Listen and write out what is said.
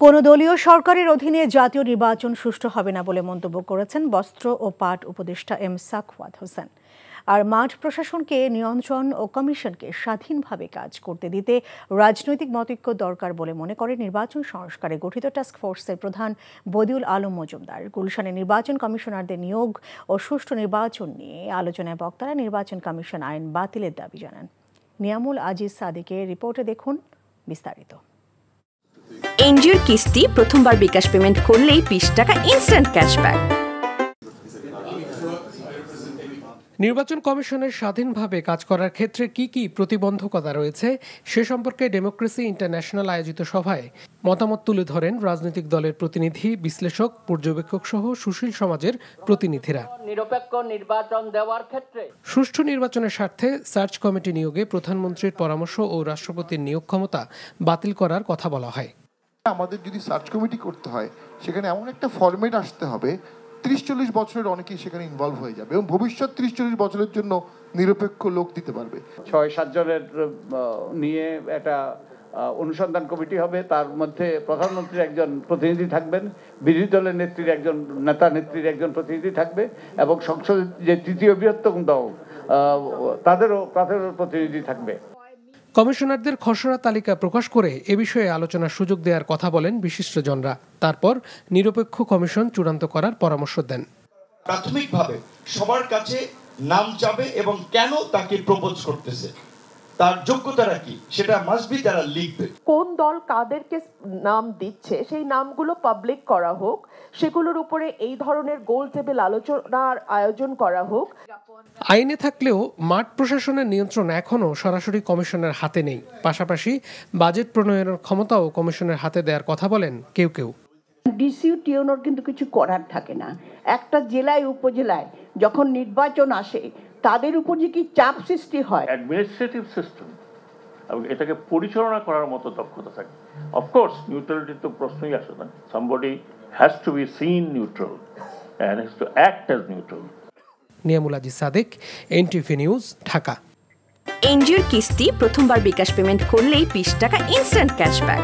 কোন দলীয় সরকারের অধীনে জাতীয় নির্বাচন সুষ্ঠু হবে না বলে মন্তব্য করেছেন বস্ত্র ও পাট উপদেষ্টা এম সাখাওয়াত হোসেন। আর মাঠ প্রশাসনকে নিয়ন্ত্রণ ও কমিশনকে স্বাধীনভাবে কাজ করতে দিতে রাজনৈতিক মতৈক্য দরকার বলে মনে করে নির্বাচন সংস্কারে গঠিত টাস্ক ফোর্সের প্রধান বদিউল আলম মজুমদার। গুলশানে নির্বাচন কমিশনারদের নিয়োগ ও সুষ্ঠু নির্বাচন নিয়ে আলোচনায় বক্তারা নির্বাচন কমিশন আইন বাতিলের দাবি জানান। নিয়ামুল আজিজ সাদিকের রিপোর্টে দেখুন বিস্তারিত। এনজিওর কিস্তি প্রথমবার বিকাশ পেমেন্ট করলেই 20 টাকা ইনস্ট্যান্ট ক্যাশব্যাক। নির্বাচন কমিশনের স্বাধীনভাবে কাজ করার ক্ষেত্রে কি কি প্রতিবন্ধকতা রয়েছে সে সম্পর্কে ডেমোক্রেসি ইন্টারন্যাশনাল আয়োজিত সভায় মতামত তুলে ধরেন রাজনৈতিক দলের প্রতিনিধি, বিশ্লেষক, পর্যবেক্ষক সহ সুশীল সমাজের প্রতিনিধিরা। নিরপেক্ষ নির্বাচন দেওয়ার ক্ষেত্রে সুষ্ঠু নির্বাচনের স্বার্থে সার্চ কমিটি নিয়োগে প্রধানমন্ত্রীর পরামর্শ ও রাষ্ট্রপতির নিয়োগ ক্ষমতা বাতিল করার কথা বলা হয়। আমাদের যদি সার্চ কমিটি করতে হয় সেখানে এমন একটা ফরম্যাট আসতে হবে 30-40 বছরের অনেকেই সেখানে ইনভলভ হয়ে যাবে এবং ভবিষ্যৎ 30-40 বছরের জন্য নিরপেক্ষ লোক দিতে পারবে। 6-7 জনের নিয়ে একটা অনুসন্ধান কমিটি হবে, তার মধ্যে প্রধানমন্ত্রীর একজন প্রতিনিধি থাকবেন, বিরোধী দলের নেত্রীর একজন নেত্রীর একজন প্রতিনিধি থাকবে এবং সংসদের যে তৃতীয় বৃহত্তম দল তাদেরও প্রতিনিধি থাকবে। কমিশনারদের খসড়া তালিকা প্রকাশ করে এ বিষয়ে আলোচনার সুযোগ দেওয়ার কথা বলেন বিশিষ্টজনরা। তারপর নিরপেক্ষ কমিশন চূড়ান্ত করার পরামর্শ দেন। প্রাথমিকভাবে সবার কাছে নাম যাবে এবং কেন তাকে প্রপোজ করতেছে, তার যোগ্যতাটা কি, সেটা মাস্ট বি তারা লিখবে। কোন দল কাদেরকে নাম দিচ্ছে সেই নামগুলো পাবলিক করা হোক, সেগুলোর উপরে এই ধরনের গোল টেবিল আলোচনার আয়োজন করা হোক। আইনে থাকলেও মাঠ প্রশাসনের নিয়ন্ত্রণ এখনও সরাসরি কমিশনের হাতে নেই। পাশাপাশি বাজেট প্রণয়নের ক্ষমতাও কমিশনের হাতে দেওয়ার কথা বলেন কেউ কেউ। ডিসিউ টিওনোর কিন্তু কিছু করার থাকে না। একটা জেলায় উপজেলায় যখন নির্বাচন আসে তাদের উপর যে কি চাপ সৃষ্টি হয়। অ্যাডমিনিস্ট্রেটিভ সিস্টেম এবং এটাকে পরিচালনা করার মতো দক্ষতা থাকে। অফকোর্স নিউট্রালিটির তো প্রশ্নই আসে না। Somebody has to be seen neutral and has to act as neutral. Niamul Aziz Sadiq, NTV news, Dhaka. এনজিওর কিস্তি প্রথমবার বিকাশ পেমেন্ট করলেই 20 টাকা ইনস্ট্যান্ট ক্যাশব্যাক।